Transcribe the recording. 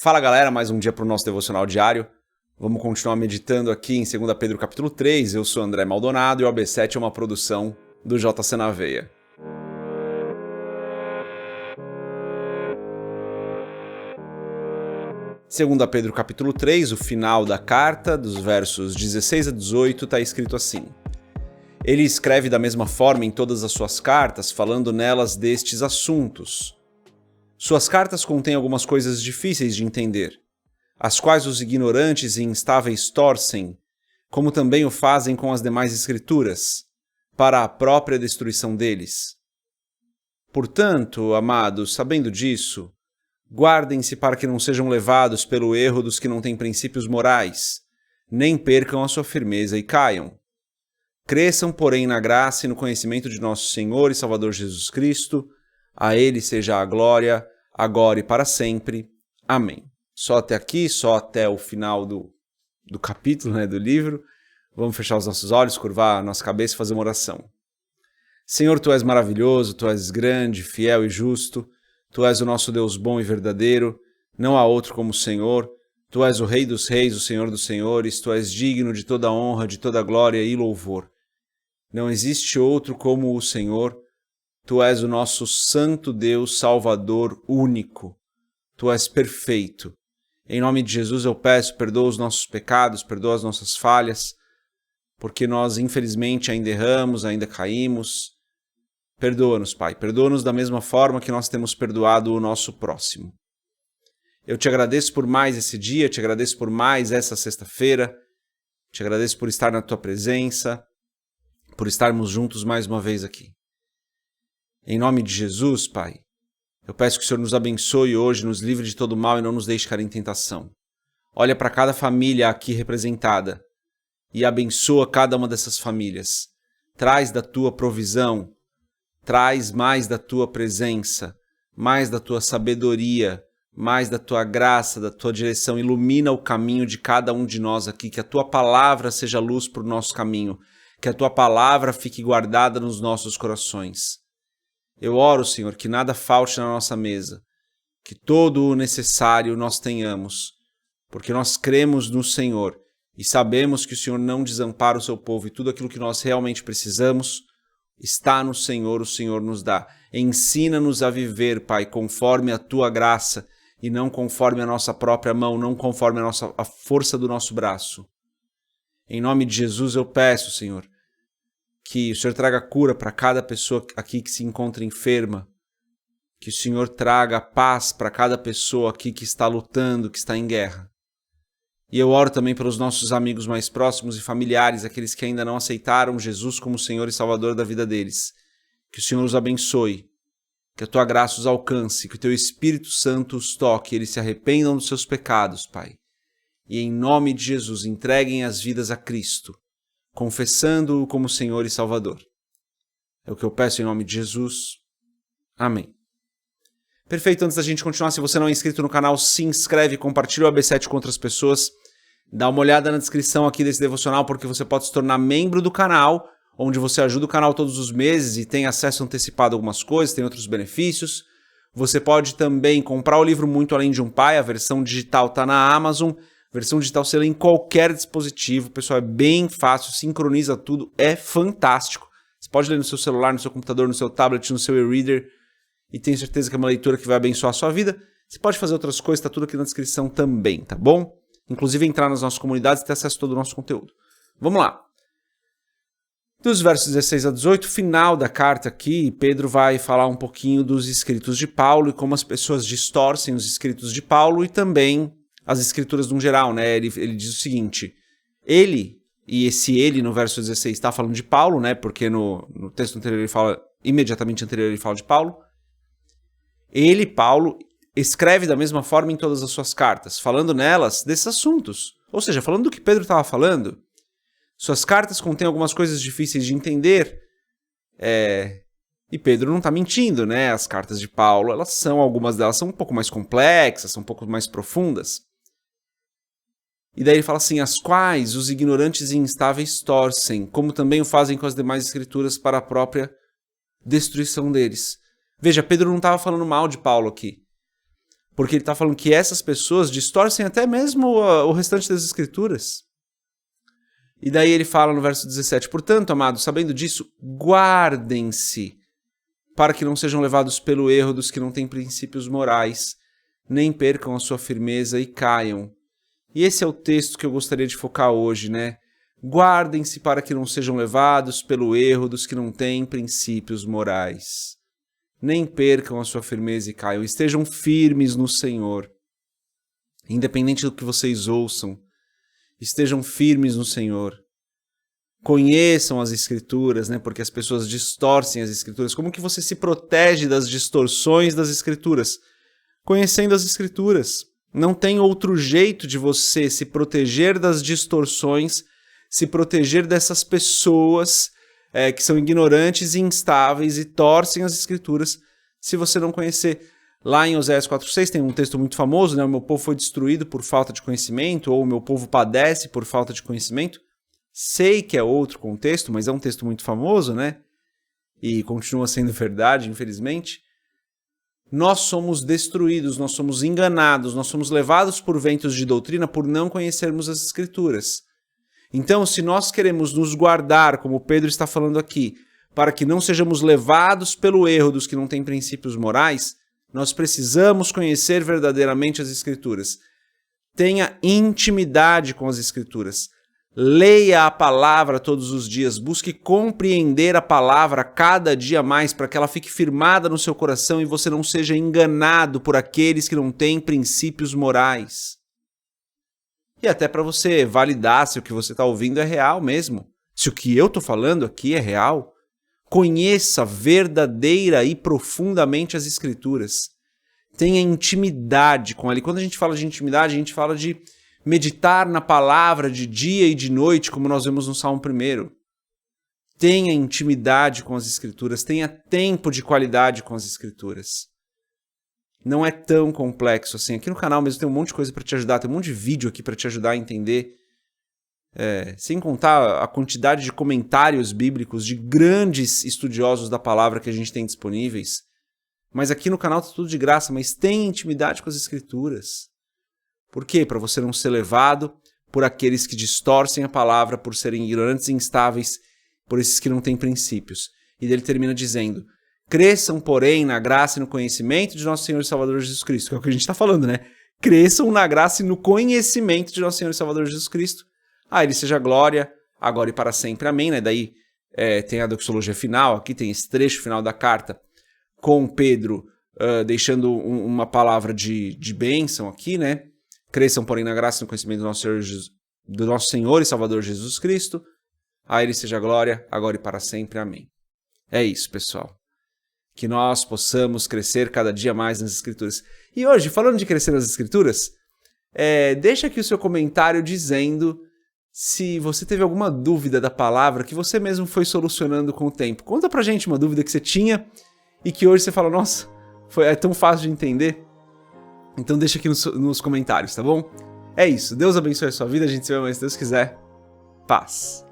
Fala galera, mais um dia para o nosso devocional diário. Vamos continuar meditando aqui em 2 Pedro capítulo 3. Eu sou André Maldonado e o AB7 é uma produção do JC na Veia. Segundo Pedro capítulo 3, o final da carta, dos versos 16 a 18, está escrito assim. Ele escreve da mesma forma em todas as suas cartas, falando nelas destes assuntos. Suas cartas contêm algumas coisas difíceis de entender, as quais os ignorantes e instáveis torcem, como também o fazem com as demais escrituras, para a própria destruição deles. Portanto, amados, sabendo disso, guardem-se para que não sejam levados pelo erro dos que não têm princípios morais, nem percam a sua firmeza e caiam. Cresçam, porém, na graça e no conhecimento de nosso Senhor e Salvador Jesus Cristo. A Ele seja a glória, agora e para sempre. Amém. Só até aqui, só até o final do capítulo, do livro. Vamos fechar os nossos olhos, curvar a nossa cabeça e fazer uma oração. Senhor, Tu és maravilhoso, Tu és grande, fiel e justo. Tu és o nosso Deus bom e verdadeiro. Não há outro como o Senhor. Tu és o Rei dos reis, o Senhor dos senhores. Tu és digno de toda honra, de toda glória e louvor. Não existe outro como o Senhor. Tu és o nosso santo Deus, Salvador único. Tu és perfeito. Em nome de Jesus eu peço, perdoa os nossos pecados, perdoa as nossas falhas, porque nós infelizmente ainda erramos, ainda caímos. Perdoa-nos, Pai. Perdoa-nos da mesma forma que nós temos perdoado o nosso próximo. Eu te agradeço por mais esse dia, te agradeço por mais essa sexta-feira, te agradeço por estar na Tua presença, por estarmos juntos mais uma vez aqui. Em nome de Jesus, Pai, eu peço que o Senhor nos abençoe hoje, nos livre de todo mal e não nos deixe cair em tentação. Olha para cada família aqui representada e abençoa cada uma dessas famílias. Traz da Tua provisão, traz mais da Tua presença, mais da Tua sabedoria, mais da Tua graça, da Tua direção. Ilumina o caminho de cada um de nós aqui, que a Tua palavra seja luz para o nosso caminho, que a Tua palavra fique guardada nos nossos corações. Eu oro, Senhor, que nada falte na nossa mesa, que todo o necessário nós tenhamos, porque nós cremos no Senhor e sabemos que o Senhor não desampara o seu povo e tudo aquilo que nós realmente precisamos está no Senhor, o Senhor nos dá. Ensina-nos a viver, Pai, conforme a Tua graça e não conforme a nossa própria mão, não conforme a força do nosso braço. Em nome de Jesus eu peço, Senhor, que o Senhor traga cura para cada pessoa aqui que se encontra enferma, que o Senhor traga paz para cada pessoa aqui que está lutando, que está em guerra. E eu oro também pelos nossos amigos mais próximos e familiares, aqueles que ainda não aceitaram Jesus como Senhor e Salvador da vida deles. Que o Senhor os abençoe, que a Tua graça os alcance, que o Teu Espírito Santo os toque, eles se arrependam dos seus pecados, Pai. E em nome de Jesus entreguem as vidas a Cristo, confessando-o como Senhor e Salvador. É o que eu peço em nome de Jesus. Amém. Perfeito, antes da gente continuar, se você não é inscrito no canal, se inscreve, compartilha o AB7 com outras pessoas, dá uma olhada na descrição aqui desse devocional, porque você pode se tornar membro do canal, onde você ajuda o canal todos os meses e tem acesso antecipado a algumas coisas, tem outros benefícios. Você pode também comprar o livro Muito Além de um Pai, a versão digital está na Amazon, versão digital você lê em qualquer dispositivo, pessoal, é bem fácil, sincroniza tudo, é fantástico. Você pode ler no seu celular, no seu computador, no seu tablet, no seu e-reader, e tenho certeza que é uma leitura que vai abençoar a sua vida. Você pode fazer outras coisas, está tudo aqui na descrição também, tá bom? Inclusive entrar nas nossas comunidades e ter acesso a todo o nosso conteúdo. Vamos lá. Dos versos 16 a 18, final da carta aqui, Pedro vai falar um pouquinho dos escritos de Paulo e como as pessoas distorcem os escritos de Paulo e também as escrituras no geral, né? Ele diz o seguinte, ele, e esse ele no verso 16 está falando de Paulo, né? Porque no texto anterior ele fala, imediatamente anterior ele fala de Paulo. Ele, Paulo, escreve da mesma forma em todas as suas cartas, falando nelas desses assuntos. Ou seja, falando do que Pedro estava falando. Suas cartas contêm algumas coisas difíceis de entender. E Pedro não está mentindo, né? As cartas de Paulo, algumas delas são um pouco mais complexas, são um pouco mais profundas. E daí ele fala assim, as quais os ignorantes e instáveis torcem, como também o fazem com as demais escrituras para a própria destruição deles. Veja, Pedro não estava falando mal de Paulo aqui. Porque ele está falando que essas pessoas distorcem até mesmo o restante das Escrituras. E daí ele fala no verso 17, portanto, amados, sabendo disso, guardem-se, para que não sejam levados pelo erro dos que não têm princípios morais, nem percam a sua firmeza e caiam. E esse é o texto que eu gostaria de focar hoje, né? Guardem-se para que não sejam levados pelo erro dos que não têm princípios morais. Nem percam a sua firmeza e caiam. Estejam firmes no Senhor. Independente do que vocês ouçam, estejam firmes no Senhor. Conheçam as Escrituras, né? Porque as pessoas distorcem as Escrituras. Como que você se protege das distorções das Escrituras? Conhecendo as Escrituras. Não tem outro jeito de você se proteger das distorções, se proteger dessas pessoas que são ignorantes e instáveis e torcem as Escrituras, se você não conhecer. Lá em Oséias 4,6 tem um texto muito famoso, né? O meu povo foi destruído por falta de conhecimento, ou o meu povo padece por falta de conhecimento. Sei que é outro contexto, mas é um texto muito famoso, né? E continua sendo verdade, infelizmente. Nós somos destruídos, nós somos enganados, nós somos levados por ventos de doutrina por não conhecermos as Escrituras. Então, se nós queremos nos guardar, como Pedro está falando aqui, para que não sejamos levados pelo erro dos que não têm princípios morais, nós precisamos conhecer verdadeiramente as Escrituras. Tenha intimidade com as Escrituras. Leia a palavra todos os dias. Busque compreender a palavra cada dia mais para que ela fique firmada no seu coração e você não seja enganado por aqueles que não têm princípios morais. E até para você validar se o que você está ouvindo é real mesmo. Se o que eu estou falando aqui é real. Conheça verdadeira e profundamente as Escrituras. Tenha intimidade com ela. E quando a gente fala de intimidade, a gente fala de meditar na palavra de dia e de noite, como nós vemos no Salmo 1. Tenha intimidade com as Escrituras. Tenha tempo de qualidade com as Escrituras. Não é tão complexo assim. Aqui no canal mesmo tem um monte de coisa para te ajudar, tem um monte de vídeo aqui para te ajudar a entender. Sem contar a quantidade de comentários bíblicos de grandes estudiosos da palavra que a gente tem disponíveis. Mas aqui no canal está tudo de graça, mas tenha intimidade com as Escrituras. Por quê? Para você não ser levado por aqueles que distorcem a palavra, por serem ignorantes e instáveis, por esses que não têm princípios. E daí ele termina dizendo: cresçam, porém, na graça e no conhecimento de nosso Senhor e Salvador Jesus Cristo. Que é o que a gente está falando, né? Cresçam na graça e no conhecimento de nosso Senhor e Salvador Jesus Cristo. A Ele seja glória, agora e para sempre. Amém, né? Daí tem a doxologia final, aqui tem esse trecho final da carta, com Pedro deixando uma palavra de bênção aqui, né? Cresçam, porém, na graça e no conhecimento do nosso Senhor e Salvador Jesus Cristo. A Ele seja glória, agora e para sempre. Amém. É isso, pessoal. Que nós possamos crescer cada dia mais nas Escrituras. E hoje, falando de crescer nas Escrituras, deixa aqui o seu comentário dizendo se você teve alguma dúvida da palavra que você mesmo foi solucionando com o tempo. Conta pra gente uma dúvida que você tinha e que hoje você fala, nossa, é tão fácil de entender. Então deixa aqui nos comentários, tá bom? É isso. Deus abençoe a sua vida. A gente se vê mais se Deus quiser. Paz.